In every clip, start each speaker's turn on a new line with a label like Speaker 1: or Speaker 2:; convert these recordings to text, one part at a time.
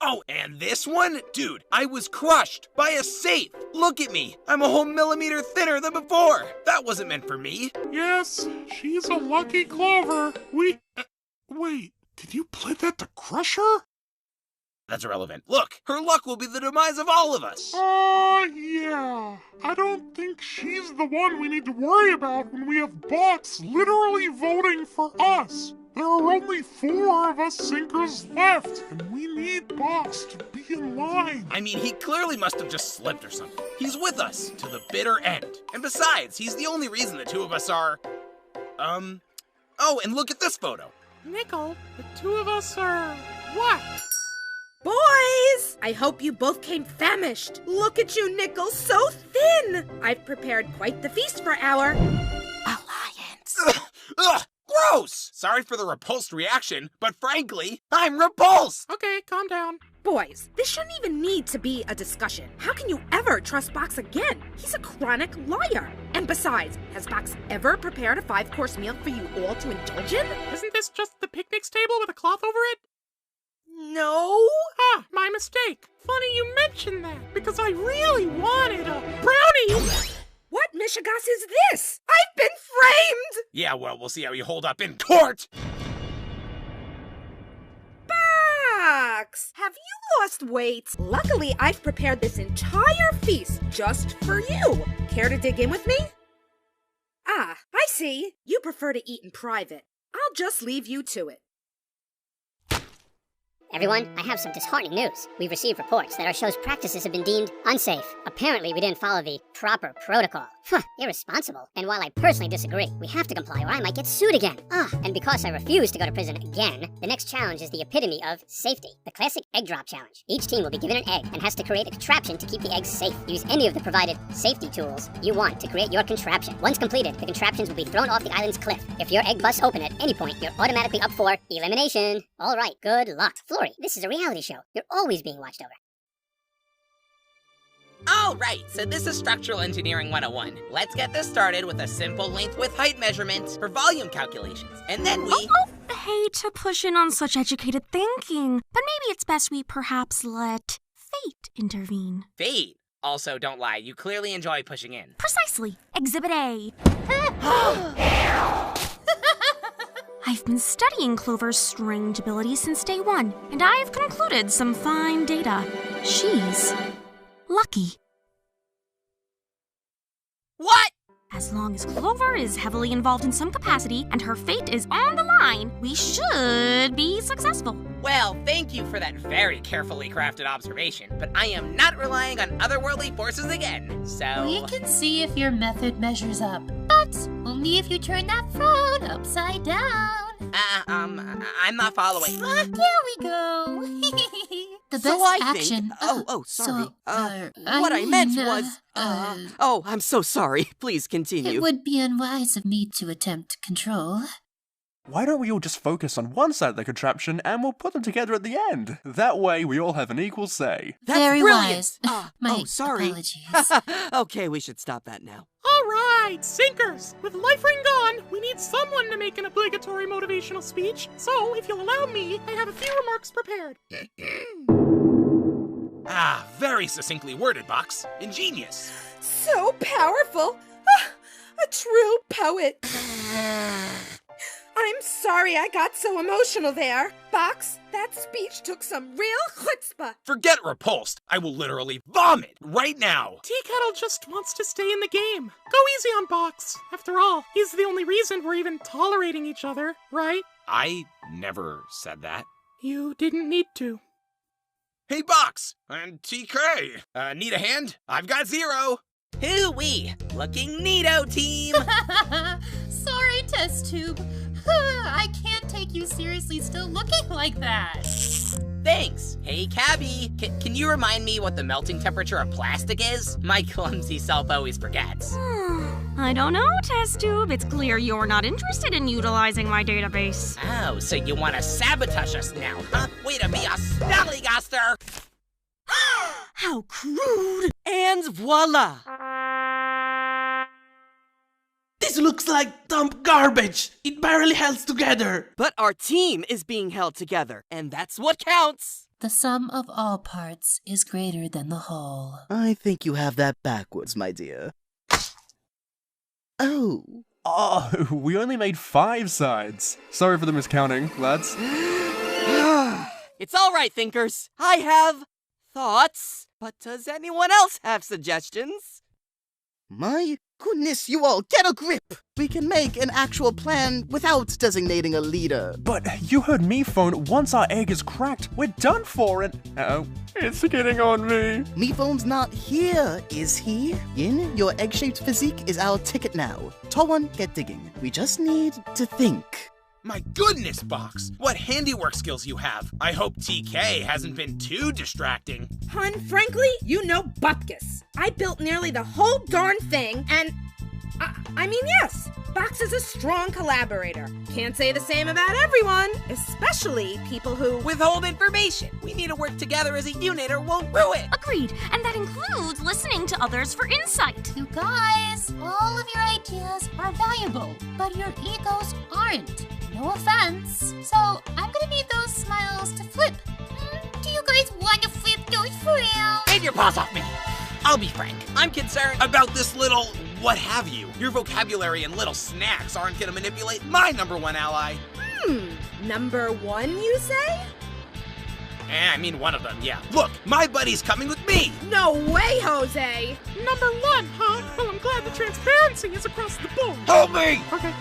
Speaker 1: Oh, and this one? Dude, I was crushed by a safe. Look at me. I'm a whole millimeter thinner than before. That wasn't meant for me.
Speaker 2: Yes, she's a lucky Clover. Wait, did you play that to crush her?
Speaker 1: That's irrelevant. Look, her luck will be the demise of all of us.
Speaker 2: Yeah. I don't think she's the one we need to worry about when we have bots literally voting for us. There are only 4 of us sinkers left, and we need bots to be in line.
Speaker 1: I mean, he clearly must have just slipped or something. He's with us to the bitter end. And besides, he's the only reason the 2 of us are... Oh, and look at this photo.
Speaker 3: Nickel, the 2 of us are... what?
Speaker 4: Boys! I hope you both came famished. Look at you, Nickel, so thin! I've prepared quite the feast for our... alliance.
Speaker 1: Ugh! Gross! Sorry for the repulsed reaction, but frankly, I'm repulsed!
Speaker 3: Okay, calm down.
Speaker 4: Boys, this shouldn't even need to be a discussion. How can you ever trust Box again? He's a chronic liar. And besides, has Box ever prepared a 5-course meal for you all to indulge in?
Speaker 3: Isn't this just the picnic table with a cloth over it?
Speaker 4: No.
Speaker 3: Ah, my mistake. Funny you mentioned that, because I really wanted a brownie.
Speaker 4: What Michigas is this? I've been framed!
Speaker 1: Yeah, well, we'll see how you hold up in court!
Speaker 4: Box! Have you lost weight? Luckily, I've prepared this entire feast just for you. Care to dig in with me? Ah, I see. You prefer to eat in private. I'll just leave you to it.
Speaker 5: Everyone, I have some disheartening news. We've received reports that our show's practices have been deemed unsafe. Apparently, we didn't follow the proper protocol. Irresponsible. And while I personally disagree, we have to comply or I might get sued again. And because I refuse to go to prison again, the next challenge is the epitome of safety. The classic egg drop challenge. Each team will be given an egg and has to create a contraption to keep the eggs safe. Use any of the provided safety tools you want to create your contraption. Once completed, the contraptions will be thrown off the island's cliff. If your egg busts open at any point, you're automatically up for elimination. All right, good luck. Flory, this is a reality show. You're always being watched over.
Speaker 6: All right, so this is Structural Engineering 101. Let's get this started with a simple length with height measurements for volume calculations. And then we...
Speaker 7: hate to push in on such educated thinking, but maybe it's best we perhaps let fate intervene.
Speaker 6: Fate? Also, don't lie, you clearly enjoy pushing in.
Speaker 7: Precisely. Exhibit A. I've been studying Clover's strange abilities since day 1, and I've concluded some fine data. She's lucky.
Speaker 6: What?
Speaker 7: As long as Clover is heavily involved in some capacity and her fate is on the line, we should be successful.
Speaker 6: Well, thank you for that very carefully crafted observation, but I am not relying on otherworldly forces again, so...
Speaker 8: We can see if your method measures up, but only if you turn that frown upside down.
Speaker 6: I'm not following.
Speaker 8: There we go. The best action.
Speaker 9: Sorry. What I meant was... I'm so sorry. Please continue.
Speaker 8: It would be unwise of me to attempt control.
Speaker 10: Why don't we all just focus on one side of the contraption and we'll put them together at the end? That way we all have an equal say.
Speaker 9: That's
Speaker 8: very
Speaker 9: brilliant.
Speaker 8: Wise. My
Speaker 9: sorry.
Speaker 8: Apologies.
Speaker 9: Okay, we should stop that now.
Speaker 3: All right, sinkers. With Life Ring gone, we need someone to make an obligatory motivational speech. So, if you'll allow me, I have a few remarks prepared.
Speaker 1: Very succinctly worded, Box. Ingenious.
Speaker 4: So powerful. A true poet. I'm sorry I got so emotional there. Box, that speech took some real chutzpah.
Speaker 1: Forget repulsed. I will literally vomit right now.
Speaker 3: Tea Kettle just wants to stay in the game. Go easy on Box. After all, he's the only reason we're even tolerating each other, right?
Speaker 1: I never said that.
Speaker 3: You didn't need to.
Speaker 1: Hey, Box! And TK! Need a hand? I've got 0!
Speaker 6: Hoo-wee! Looking neato, team!
Speaker 8: Sorry, test tube. I can't take you seriously still looking like that.
Speaker 6: Thanks. Hey, Cabby, can you remind me what the melting temperature of plastic is? My clumsy self always forgets.
Speaker 7: I don't know, test tube. It's clear you're not interested in utilizing my database.
Speaker 6: Oh, so you want to sabotage us now, huh? Way to be a snallygaster!
Speaker 7: How crude!
Speaker 9: And voila!
Speaker 11: This looks like dump garbage. It barely holds together.
Speaker 9: But our team is being held together, and that's what counts.
Speaker 8: The sum of all parts is greater than the whole.
Speaker 12: I think you have that backwards, my dear. Oh.
Speaker 10: Oh, we only made 5 sides. Sorry for the miscounting, lads.
Speaker 9: It's all right, thinkers. I have thoughts, but does anyone else have suggestions?
Speaker 12: My goodness, you all, get a grip! We can make an actual plan without designating a leader.
Speaker 10: But you heard me phone, once our egg is cracked, we're done for and... Uh-oh. It's getting on me.
Speaker 12: Meephone's not here, is he? Yin, your egg-shaped physique is our ticket now. Tall one, get digging. We just need to think.
Speaker 1: My goodness, Box! What handiwork skills you have! I hope TK hasn't been too distracting.
Speaker 4: Hun, frankly, you know bupkis. I built nearly the whole darn thing, and... I mean, yes, Box is a strong collaborator. Can't say the same about everyone, especially people who...
Speaker 6: Withhold information! We need to work together as a unit or we'll rue it!
Speaker 7: Agreed, and that includes listening to others for insight.
Speaker 8: You guys, all of your ideas are valuable, but your egos aren't. No offense. So, I'm gonna need those smiles to flip. Do you guys want to flip those for real?
Speaker 6: Get your paws off me! I'll be frank. I'm concerned
Speaker 1: About this little what have you. Your vocabulary and little snacks aren't gonna manipulate my #1 ally.
Speaker 4: Number 1, you say?
Speaker 1: I mean one of them, yeah. Look, my buddy's coming with me!
Speaker 4: No way, Jose!
Speaker 3: Number 1, huh? Well, I'm glad the transparency is across the board.
Speaker 1: Help me!
Speaker 3: Okay.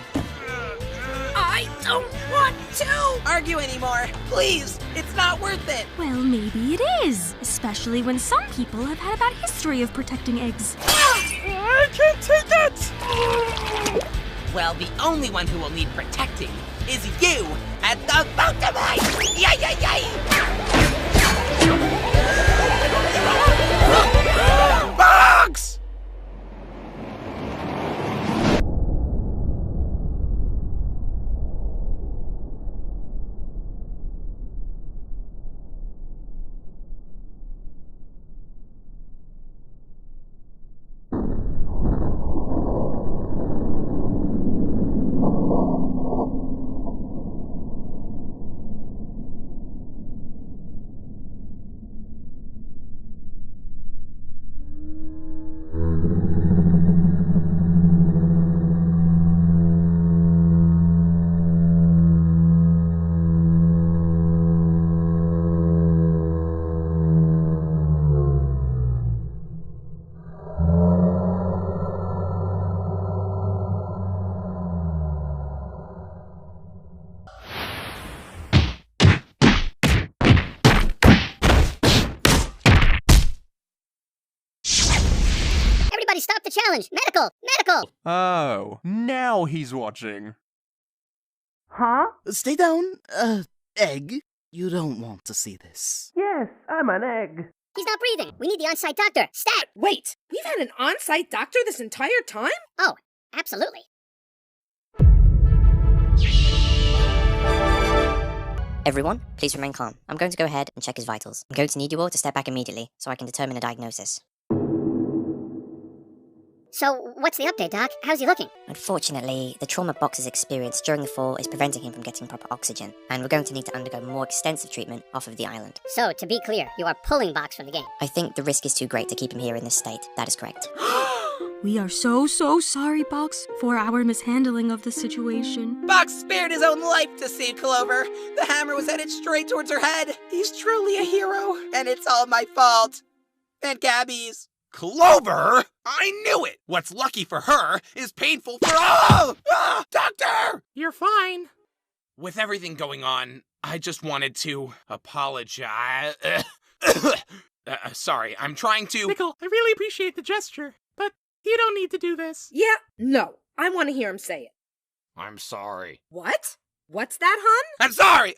Speaker 4: I don't want to!
Speaker 6: argue anymore. Please, it's not worth it.
Speaker 7: Well, maybe it is, especially when some people have had a bad history of protecting eggs.
Speaker 3: I can't take it!
Speaker 6: Well, the only one who will need protecting is you at the Votamite! Yay, yay, yay!
Speaker 1: Box!
Speaker 5: Everybody stop the challenge! Medical! Medical!
Speaker 10: Oh, now he's watching.
Speaker 12: Huh? Stay down, egg. You don't want to see this.
Speaker 9: Yes, I'm an egg.
Speaker 5: He's not breathing. We need the on-site doctor. Stat!
Speaker 4: Wait, we've had an on-site doctor this entire time?
Speaker 5: Oh, absolutely.
Speaker 13: Everyone, please remain calm. I'm going to go ahead and check his vitals. I'm going to need you all to step back immediately so I can determine a diagnosis.
Speaker 5: So, what's the update, Doc? How's he looking?
Speaker 13: Unfortunately, the trauma Box's experienced during the fall is preventing him from getting proper oxygen, and we're going to need to undergo more extensive treatment off of the island.
Speaker 5: So, to be clear, you are pulling Box from the game.
Speaker 13: I think the risk is too great to keep him here in this state. That is correct.
Speaker 7: We are so sorry, Box, for our mishandling of the situation.
Speaker 6: Box spared his own life to save Clover. The hammer was headed straight towards her head. He's truly a hero, and it's all my fault. And Gabby's.
Speaker 1: Clover? I knew it! What's lucky for her is painful for all! Doctor!
Speaker 3: You're fine.
Speaker 1: With everything going on, I just wanted to apologize. Sorry, I'm trying to...
Speaker 3: Nickel, I really appreciate the gesture, but you don't need to do this.
Speaker 4: Yeah, no. I want to hear him say it.
Speaker 1: I'm sorry.
Speaker 4: What? What's that, hun?
Speaker 1: I'm sorry!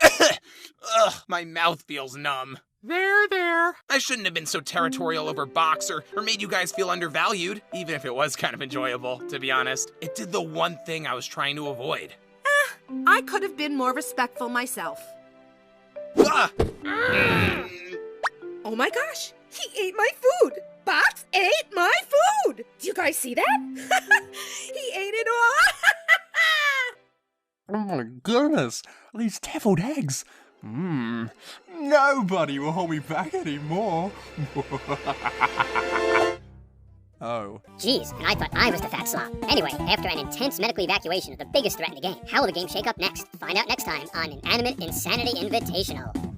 Speaker 1: Ugh, my mouth feels numb.
Speaker 3: There.
Speaker 1: I shouldn't have been so territorial over Box or made you guys feel undervalued, even if it was kind of enjoyable, to be honest. It did the one thing I was trying to avoid.
Speaker 4: I could have been more respectful myself.
Speaker 1: Ah!
Speaker 4: Oh my gosh, he ate my food! Box ate my food! Do you guys see that? He ate it all!
Speaker 10: Oh my goodness, these deviled eggs. Nobody will hold me back anymore. Oh.
Speaker 5: Jeez, and I thought I was the fat slob. Anyway, after an intense medical evacuation of the biggest threat in the game, how will the game shake up next? Find out next time on Inanimate Insanity Invitational.